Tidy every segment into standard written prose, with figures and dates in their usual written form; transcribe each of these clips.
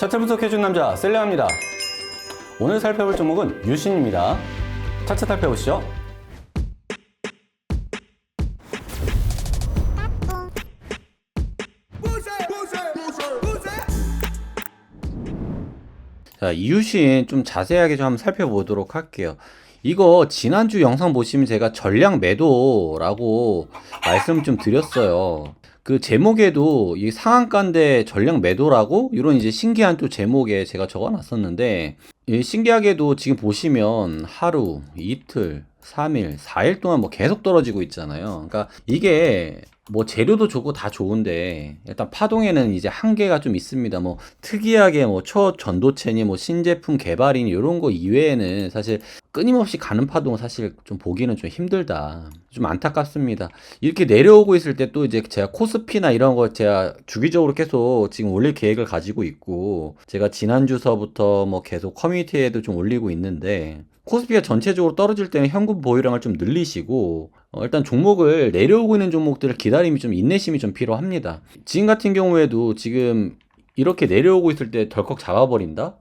차트 분석해준 남자 셀레아입니다. 오늘 살펴볼 종목은 유신입니다. 차트 살펴보시죠. 자, 이유신 좀 자세하게 좀 한번 살펴보도록 할게요. 이거 지난주 영상 보시면 제가 전량 매도라고 말씀 좀 드렸어요. 그 제목에도 이 상한가인데 전량 매도라고 이런 이제 신기한 또 제목에 제가 적어 놨었는데, 신기하게도 지금 보시면 하루, 이틀, 3일, 4일 동안 뭐 계속 떨어지고 있잖아요. 그러니까 이게 뭐 재료도 좋고 다 좋은데 일단 파동에는 이제 한계가 좀 있습니다. 뭐 특이하게 뭐 초전도체니 뭐 신제품 개발이니 이런 거 이외에는 사실 끊임없이 가는 파동은 사실 좀 보기는 좀 힘들다. 좀 안타깝습니다. 이렇게 내려오고 있을 때 또 이제 제가 코스피나 이런 거 제가 주기적으로 계속 지금 올릴 계획을 가지고 있고, 제가 지난주서부터 뭐 계속 커뮤니티에도 좀 올리고 있는데, 코스피가 전체적으로 떨어질 때는 현금 보유량을 좀 늘리시고, 일단 종목을 내려오고 있는 종목들을 기다림이 좀 인내심이 좀 필요합니다. 지금 같은 경우에도 지금 이렇게 내려오고 있을 때 덜컥 잡아버린다?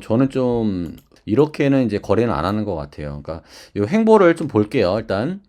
저는 좀 이렇게는 이제 거래는 안 하는 것 같아요. 그러니까 이 행보를 좀 볼게요. 일단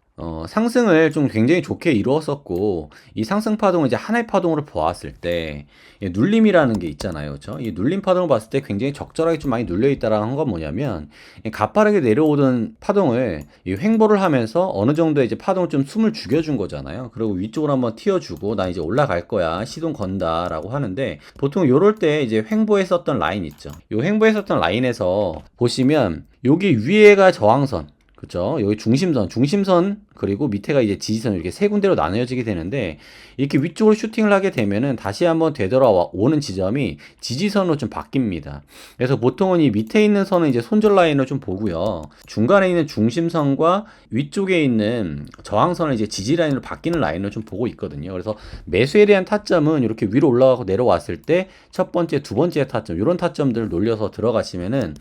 상승을 좀 굉장히 좋게 이루었었고, 이 상승 파동을 이제 하나의 파동으로 보았을 때 눌림이라는 게 있잖아요. 그렇죠? 이 눌림 파동을 봤을 때 굉장히 적절하게 좀 많이 눌려 있다라는 건 뭐냐면, 가파르게 내려오던 파동을 이 횡보를 하면서 어느 정도 이제 파동을 좀 숨을 죽여준 거잖아요. 그리고 위쪽으로 한번 튀어주고 나 이제 올라갈 거야, 시동 건다라고 하는데, 보통 요럴 때 이제 횡보했었던 라인 있죠. 요 횡보했었던 라인에서 보시면 여기 위에가 저항선, 그죠? 여기 중심선, 그리고 밑에가 이제 지지선, 이렇게 세 군데로 나뉘어지게 되는데, 이렇게 위쪽으로 슈팅을 하게 되면은 다시 한번 되돌아오는 지점이 지지선으로 좀 바뀝니다. 그래서 보통은 이 밑에 있는 선은 이제 손절 라인을 좀 보고요. 중간에 있는 중심선과 위쪽에 있는 저항선을 이제 지지 라인으로 바뀌는 라인을 좀 보고 있거든요. 그래서 매수에 대한 타점은 이렇게 위로 올라가고 내려왔을 때 첫 번째, 두 번째 타점, 이런 타점들을 놀려서 들어가시면은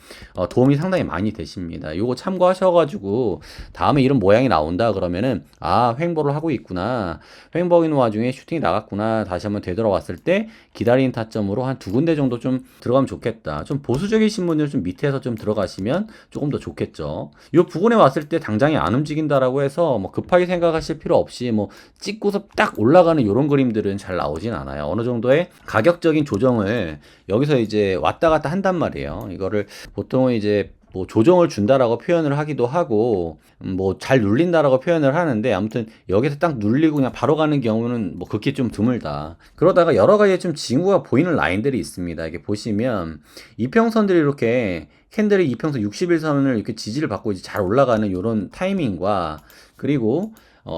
도움이 상당히 많이 되십니다. 요거 참고하셔가지고 다음에 이런 모양이 나온다 그러면은, 아, 횡보를 하고 있구나, 횡보 있는 와중에 슈팅이 나갔구나, 다시 한번 되돌아왔을 때 기다리는 타점으로 한 두 군데 정도 좀 들어가면 좋겠다. 좀 보수적이신 분들 좀 밑에서 좀 들어가시면 조금 더 좋겠죠. 이 부분에 왔을 때 당장이 안 움직인다라고 해서 뭐 급하게 생각하실 필요 없이 뭐 찍고서 딱 올라가는 이런 그림들은 잘 나오진 않아요. 어느 정도의 가격적인 조정을 여기서 이제 왔다 갔다 한단 말이에요. 이거를 보통은 이제 뭐 조정을 준다라고 표현을 하기도 하고, 뭐 잘 눌린다라고 표현을 하는데, 아무튼 여기서 딱 눌리고 그냥 바로 가는 경우는 뭐 극히 좀 드물다. 그러다가 여러 가지 좀 징후가 보이는 라인들이 있습니다. 이게 보시면 이평선들이 이렇게 캔들이 이평선 61선을 이렇게 지지를 받고 이제 잘 올라가는 이런 타이밍과, 그리고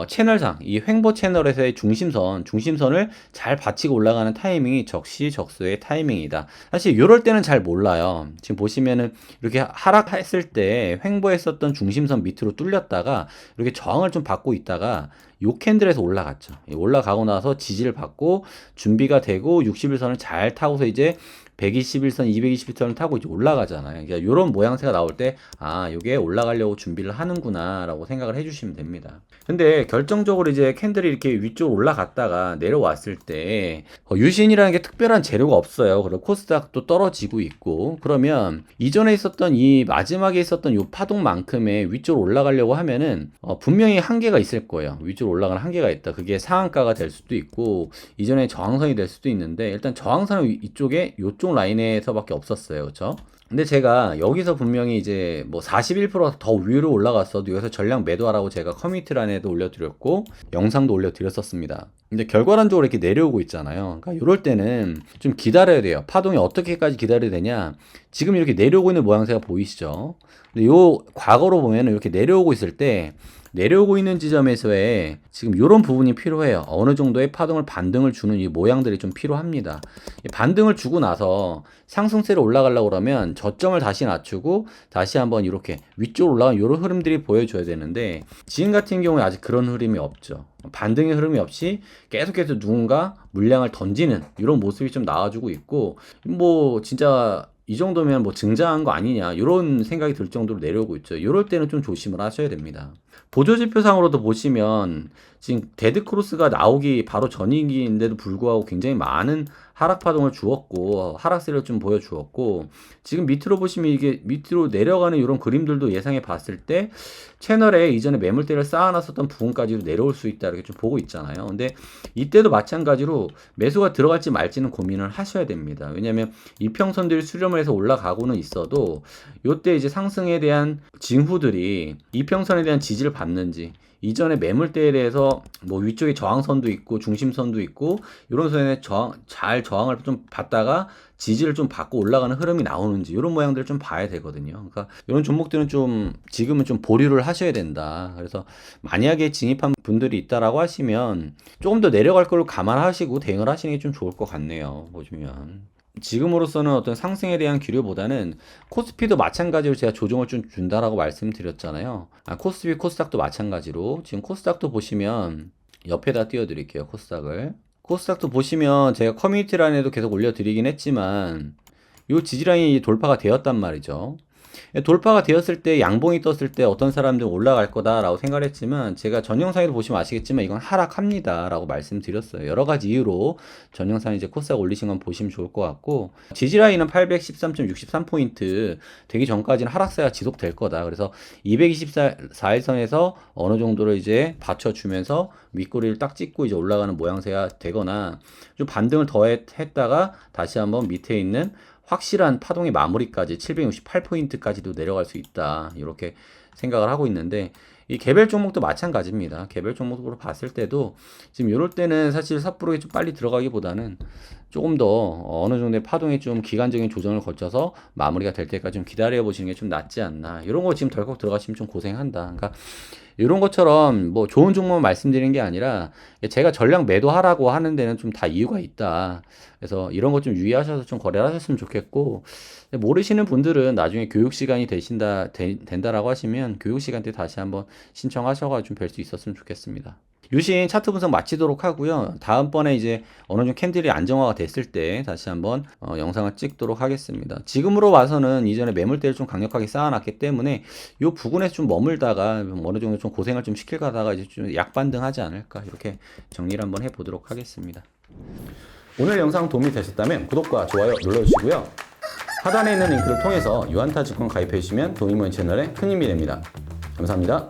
채널상 이 횡보 채널에서의 중심선을 잘 받치고 올라가는 타이밍이 적시적소의 타이밍이다. 사실 이럴 때는 잘 몰라요. 지금 보시면은 이렇게 하락했을 때 횡보했었던 중심선 밑으로 뚫렸다가 이렇게 저항을 좀 받고 있다가 요 캔들에서 올라갔죠. 올라가고 나서 지지를 받고 준비가 되고 61선을 잘 타고서 이제 121선, 221선을 타고 이제 올라가잖아요. 그러니까 이런 모양새가 나올 때, 아, 이게 올라가려고 준비를 하는구나 라고 생각을 해주시면 됩니다. 근데 결정적으로 이제 캔들이 이렇게 위쪽으로 올라갔다가 내려왔을 때 유신이라는 게 특별한 재료가 없어요. 그리고 코스닥도 떨어지고 있고, 그러면 이전에 있었던 이 마지막에 있었던 이 파동만큼의 위쪽으로 올라가려고 하면은 분명히 한계가 있을 거예요. 위쪽으로 올라가는 한계가 있다. 그게 상한가가 될 수도 있고 이전에 저항선이 될 수도 있는데, 일단 저항선은 이쪽에 요쪽 라인에서밖에 없었어요. 그렇죠? 근데 제가 여기서 분명히 이제 뭐 41%더 위로 올라갔어도 여기서 전량 매도하라고 제가 커뮤니티란에도 올려드렸고 영상도 올려드렸었습니다. 근데 결과론적으로 이렇게 내려오고 있잖아요. 그러니까 이럴 때는 좀 기다려야 돼요. 파동이 어떻게까지 기다려야 되냐, 지금 이렇게 내려오고 있는 모양새가 보이시죠? 근데 요 과거로 보면은 이렇게 내려오고 있을 때, 내려오고 있는 지점에서의 지금 이런 부분이 필요해요. 어느 정도의 파동을 반등을 주는 이 모양들이 좀 필요합니다. 반등을 주고 나서 상승세로 올라가려고 그러면 저점을 다시 낮추고 다시 한번 이렇게 위쪽으로 올라가는 이런 흐름들이 보여줘야 되는데, 지금 같은 경우에 아직 그런 흐름이 없죠. 반등의 흐름이 없이 계속해서 누군가 물량을 던지는 이런 모습이 좀 나와주고 있고, 뭐 진짜 이 정도면 뭐 증자한 거 아니냐 이런 생각이 들 정도로 내려오고 있죠. 이럴 때는 좀 조심을 하셔야 됩니다. 보조지표상으로도 보시면 지금 데드크로스가 나오기 바로 전이기인데도 불구하고 굉장히 많은 하락 파동을 주었고 하락세를 좀 보여주었고, 지금 밑으로 보시면 이게 밑으로 내려가는 이런 그림들도 예상해 봤을 때 채널에 이전에 매물대를 쌓아놨었던 부분까지도 내려올 수 있다 이렇게 좀 보고 있잖아요. 근데 이때도 마찬가지로 매수가 들어갈지 말지는 고민을 하셔야 됩니다. 왜냐하면 이평선들이 수렴을 해서 올라가고는 있어도 이때 이제 상승에 대한 징후들이 이평선에 대한 지지를 받는지, 이전에 매물대에 대해서 뭐 위쪽에 저항선도 있고 중심선도 있고 이런 선에 저항을 좀 받다가 지지를 좀 받고 올라가는 흐름이 나오는지 이런 모양들을 좀 봐야 되거든요. 그러니까 이런 종목들은 좀 지금은 좀 보류를 하셔야 된다. 그래서 만약에 진입한 분들이 있다라고 하시면 조금 더 내려갈 걸로 감안하시고 대응을 하시는 게 좀 좋을 것 같네요. 보시면. 지금으로서는 어떤 상승에 대한 기류보다는 코스피도 마찬가지로 제가 조정을 좀 준다라고 말씀드렸잖아요. 코스피, 코스닥도 마찬가지로 지금 코스닥도 보시면 옆에다 띄워드릴게요. 코스닥도 보시면 제가 커뮤니티란에도 계속 올려드리긴 했지만 이 지지라인이 돌파가 되었단 말이죠. 돌파가 되었을 때 양봉이 떴을 때 어떤 사람들은 올라갈 거다라고 생각을 했지만 제가 전 영상에도 보시면 아시겠지만 이건 하락합니다 라고 말씀드렸어요. 여러 가지 이유로 전 영상 이제 코스닥 올리신 건 보시면 좋을 것 같고, 지지라인은 813.63포인트 되기 전까지는 하락세가 지속될 거다. 그래서 224일선에서 어느 정도로 이제 받쳐주면서 윗꼬리를 딱 찍고 이제 올라가는 모양새가 되거나 좀 반등을 더 했다가 다시 한번 밑에 있는 확실한 파동의 마무리까지 768포인트까지도 내려갈 수 있다 이렇게 생각을 하고 있는데, 이 개별 종목도 마찬가지입니다. 개별 종목으로 봤을 때도 지금 이럴 때는 사실 섣부르게 좀 빨리 들어가기보다는 조금 더 어느 정도의 파동이 좀 기간적인 조정을 거쳐서 마무리가 될 때까지 좀 기다려 보시는 게 좀 낫지 않나. 이런 거 지금 덜컥 들어가시면 좀 고생한다. 그러니까 이런 것처럼 뭐 좋은 종목만 말씀드리는 게 아니라 제가 전량 매도하라고 하는 데는 좀 다 이유가 있다. 그래서 이런 것 좀 유의하셔서 좀 거래를 하셨으면 좋겠고, 모르시는 분들은 나중에 교육 시간이 된다라고 하시면 교육 시간 때 다시 한번 신청하셔가지고 좀 뵐 수 있었으면 좋겠습니다. 유신 차트 분석 마치도록 하고요. 다음번에 이제 어느 정도 캔들이 안정화가 됐을 때 다시 한번 영상을 찍도록 하겠습니다. 지금으로 와서는 이전에 매물대를 좀 강력하게 쌓아놨기 때문에 이 부근에서 좀 머물다가 어느 정도 좀 고생을 좀 시킬 가다가 이제 좀 약반등하지 않을까 이렇게 정리를 한번 해보도록 하겠습니다. 오늘 영상 도움이 되셨다면 구독과 좋아요 눌러주시고요. 하단에 있는 링크를 통해서 유한타증권 가입해 주시면 도이모인 채널에 큰 힘이 됩니다. 감사합니다.